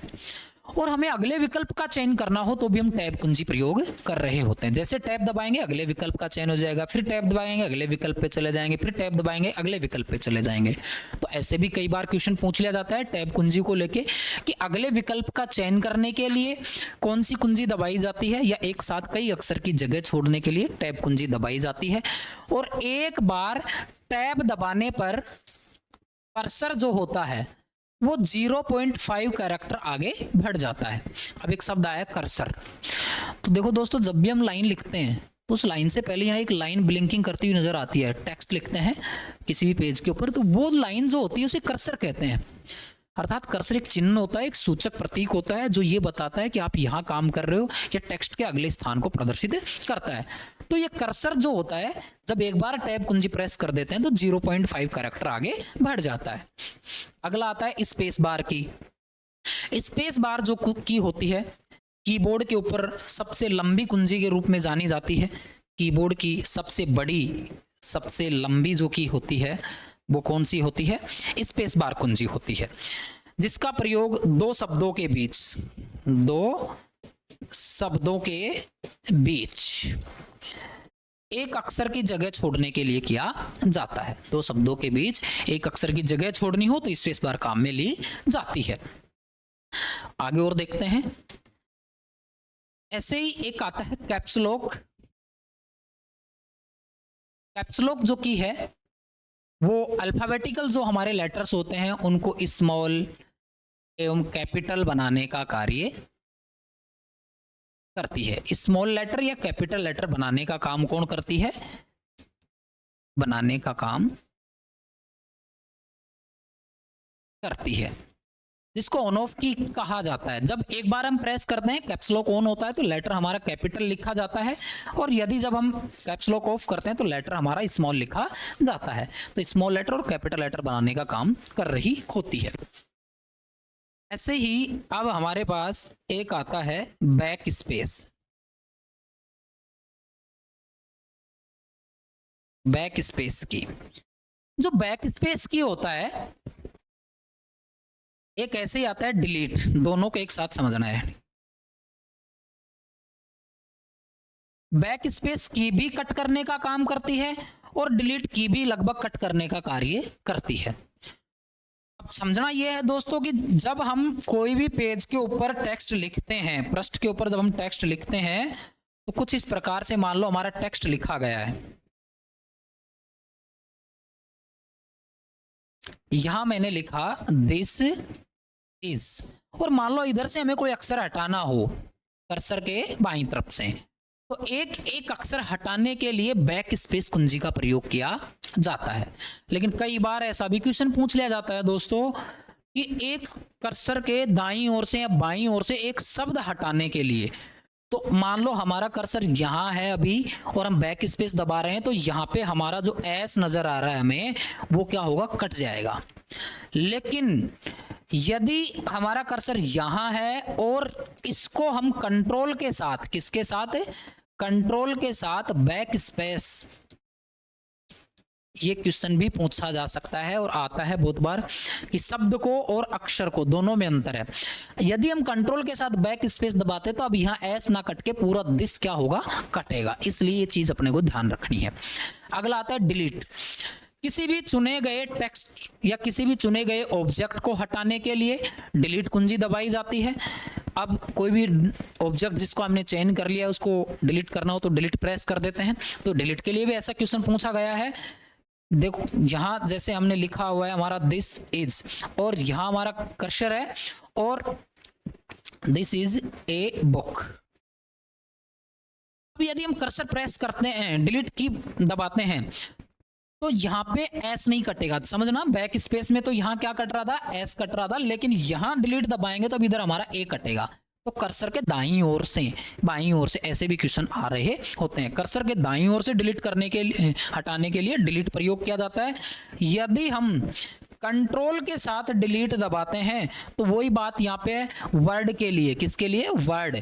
और हमें अगले विकल्प का चयन करना हो तो भी हम टैब कुंजी प्रयोग कर रहे होते हैं। जैसे टैब दबाएंगे अगले विकल्प का चयन हो जाएगा, फिर टैब दबाएंगे अगले विकल्प पे चले जाएंगे, फिर टैब दबाएंगे अगले विकल्प पे चले जाएंगे। तो ऐसे भी कई बार क्वेश्चन पूछ लिया जाता है टैब कुंजी को लेके कि अगले विकल्प का चयन करने के लिए कौन सी कुंजी दबाई जाती है, या एक साथ कई अक्षर की जगह छोड़ने के लिए टैब कुंजी दबाई जाती है। और एक बार टैब दबाने पर कर्सर जो होता है वो 0.5 कैरेक्टर आगे बढ़ जाता है। अब एक शब्द आया कर्सर, तो देखो दोस्तों जब भी हम लाइन लिखते हैं तो उस लाइन से पहले यहाँ एक लाइन ब्लिंकिंग करती हुई नजर आती है। टेक्स्ट लिखते हैं किसी भी पेज के ऊपर तो वो लाइन जो होती है उसे कर्सर कहते हैं। अर्थात कर्सर एक चिन्ह होता है, एक सूचक प्रतीक होता है जो ये बताता है कि आप यहाँ काम कर रहे हो, या टेक्स्ट के अगले स्थान को प्रदर्शित करता है। तो ये कर्सर जो होता है जब एक बार टैब कुंजी प्रेस कर देते हैं तो 0.5 कैरेक्टर आगे बढ़ जाता है। अगला आता है स्पेस बार की। स्पेस बार जो की होती है कीबोर्ड के ऊपर सबसे लंबी कुंजी के रूप में जानी जाती है। कीबोर्ड की सबसे बड़ी, सबसे लंबी जो की होती है वो कौन सी होती है? स्पेस बार कुंजी होती है, जिसका प्रयोग दो शब्दों के बीच एक अक्षर की जगह छोड़ने के लिए किया जाता है। दो शब्दों के बीच एक अक्षर की जगह छोड़नी हो तो स्पेस बार काम में ली जाती है। आगे और देखते हैं। ऐसे ही एक आता है कैप्स लॉक। कैप्स लॉक जो की है वो अल्फाबेटिकल जो हमारे लेटर्स होते हैं उनको स्मॉल एवं कैपिटल बनाने का कार्य करती है। स्मॉल लेटर या कैपिटल लेटर बनाने का काम कौन करती है? बनाने का काम करती है, जिसको ऑन ऑफ की कहा जाता है। जब एक बार हम प्रेस करते हैं कैप्स लॉक ऑन होता है तो लेटर हमारा कैपिटल लिखा जाता है, और यदि जब हम कैप्स लॉक ऑफ करते हैं तो लेटर हमारा स्मॉल लिखा जाता है। तो स्मॉल लेटर और कैपिटल लेटर बनाने का काम कर रही होती है। ऐसे ही अब हमारे पास एक आता है बैक स्पेस। बैक स्पेस की, जो बैक स्पेस की होता है एक ऐसे ही आता है डिलीट। दोनों को एक साथ समझना है। बैक स्पेस की भी कट करने का काम करती है और डिलीट की भी लगभग कट करने का कार्य करती है। अब समझना यह है दोस्तों कि जब हम कोई भी पेज के ऊपर टेक्स्ट लिखते हैं, पृष्ठ के ऊपर जब हम टेक्स्ट लिखते हैं तो कुछ इस प्रकार से मान लो हमारा टेक्स्ट लिखा गया है। यहां मैंने लिखा दिस इज, और मान लो इधर से हमें कोई अक्षर हटाना हो कर्सर के बाईं तरफ से, तो एक एक अक्षर हटाने के लिए बैक स्पेस कुंजी का प्रयोग किया जाता है। लेकिन कई बार ऐसा भी क्वेश्चन पूछ लिया जाता है दोस्तों कि एक कर्सर के दाईं ओर से या बाईं ओर से एक शब्द हटाने के लिए, तो मान लो हमारा कर्सर यहाँ है अभी और हम बैक स्पेस दबा रहे हैं, तो यहाँ पे हमारा जो एस नजर आ रहा है हमें, वो क्या होगा, कट जाएगा। लेकिन यदि हमारा कर्सर यहाँ है और इसको हम कंट्रोल के साथ, किसके साथ, कंट्रोल के साथ बैक स्पेस, ये क्वेश्चन भी पूछा जा सकता है और आता है बहुत बार कि शब्द को और अक्षर को दोनों में अंतर है। यदि हम कंट्रोल के साथ बैक स्पेस दबाते तो अब यहाँ एस ना कट के पूरा दिस क्या होगा, कटेगा। इसलिए ये चीज अपने को ध्यान रखनी है। अगला आता है डिलीट। किसी भी चुने गए टेक्स्ट या किसी भी चुने गए ऑब्जेक्ट को हटाने के लिए डिलीट कुंजी दबाई जाती है। अब कोई भी ऑब्जेक्ट जिसको हमने चयन कर लिया उसको डिलीट करना हो तो डिलीट प्रेस कर देते हैं। तो डिलीट के लिए भी ऐसा क्वेश्चन पूछा गया है। देखो यहाँ जैसे हमने लिखा हुआ है हमारा दिस इज, और यहाँ हमारा कर्सर है और दिस इज ए बुक। अब यदि हम कर्सर प्रेस करते हैं, डिलीट की दबाते हैं, तो यहाँ पे एस नहीं कटेगा। समझना, बैक स्पेस में तो यहाँ क्या कट रहा था, एस कट रहा था, लेकिन यहाँ डिलीट दबाएंगे तो अब इधर हमारा ए कटेगा। तो कर्सर के दाईं ओर से बाईं ओर से ऐसे भी क्वेश्चन आ रहे होते हैं। कर्सर के दाईं ओर से डिलीट करने के लिए, हटाने के लिए डिलीट प्रयोग किया जाता है। यदि हम कंट्रोल के साथ डिलीट दबाते हैं तो वही बात यहाँ पे है वर्ड के लिए, किसके लिए, वर्ड।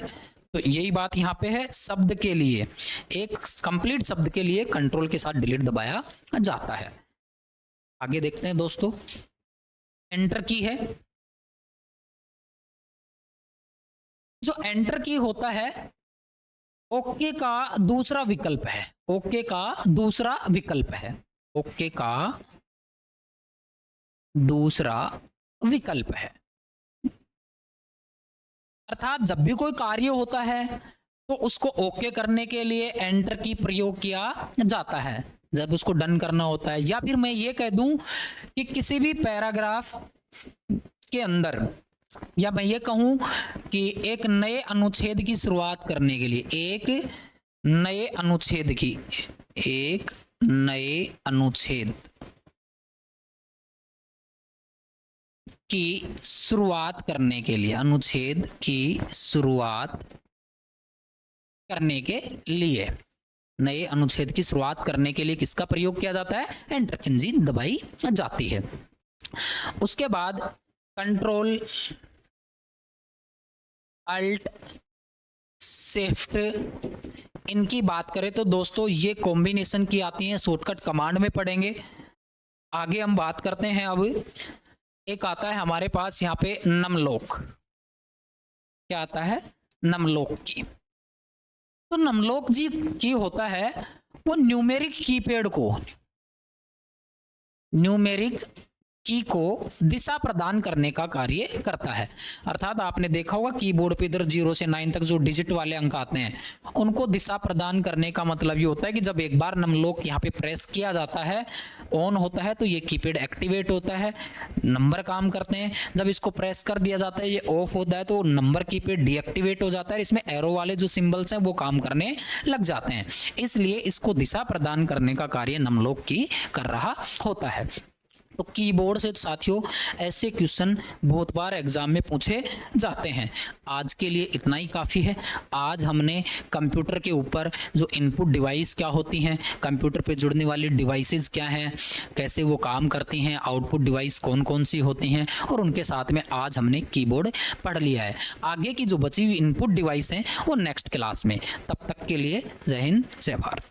तो यही बात यहाँ पे है शब्द के लिए, एक कंप्लीट शब्द के लिए कंट्रोल के साथ डिलीट दबाया जाता है। आगे देखते हैं दोस्तों, एंटर की है। जो एंटर की होता है ओके का दूसरा विकल्प है, ओके का दूसरा विकल्प है, ओके का दूसरा विकल्प है। अर्थात जब भी कोई कार्य होता है तो उसको ओके करने के लिए एंटर की प्रयोग किया जाता है जब उसको डन करना होता है। या फिर मैं ये कह दूं कि किसी भी पैराग्राफ के अंदर, या मैं ये कहूं कि एक नए अनुच्छेद की शुरुआत करने के लिए, एक नए अनुच्छेद की शुरुआत करने के लिए, अनुच्छेद की शुरुआत करने के लिए, नए अनुच्छेद की शुरुआत करने के लिए किसका प्रयोग किया जाता है, एंटर कुंजी दबाई जाती है। उसके बाद कंट्रोल अल्ट शिफ्ट, इनकी बात करें तो दोस्तों ये कॉम्बिनेशन की आती हैं, शॉर्टकट कमांड में पढ़ेंगे। आगे हम बात करते हैं, अब एक आता है हमारे पास यहाँ पे नमलोक। क्या आता है, नमलोक की। तो नमलोक जी की होता है वो न्यूमेरिक कीपैड को, न्यूमेरिक की को दिशा प्रदान करने का कार्य करता है। अर्थात आपने देखा होगा कीबोर्ड पे इधर 0 से 9 तक जो डिजिट वाले अंक आते हैं उनको दिशा प्रदान करने का मतलब ये होता है कि जब एक बार नमलोक यहाँ पे प्रेस किया जाता है, ऑन होता है, तो ये कीपैड एक्टिवेट होता है, नंबर काम करते हैं। जब इसको प्रेस कर दिया जाता है, ये ऑफ होता है, तो नंबर कीपैड डीएक्टिवेट हो जाता है। इसमें एरो वाले जो सिंबल्स हैं वो काम करने लग जाते हैं। इसलिए इसको दिशा प्रदान करने का कार्य नमलोक की कर रहा होता है। तो कीबोर्ड से साथियों ऐसे क्वेश्चन बहुत बार एग्जाम में पूछे जाते हैं। आज के लिए इतना ही काफ़ी है। आज हमने कंप्यूटर के ऊपर जो इनपुट डिवाइस क्या होती हैं, कंप्यूटर पे जुड़ने वाली डिवाइसेस क्या हैं, कैसे वो काम करती हैं, आउटपुट डिवाइस कौन कौन सी होती हैं, और उनके साथ में आज हमने कीबोर्ड पढ़ लिया है। आगे की जो बची हुई इनपुट डिवाइस हैं वो नेक्स्ट क्लास में। तब तक के लिए जय हिंद, जय भारत।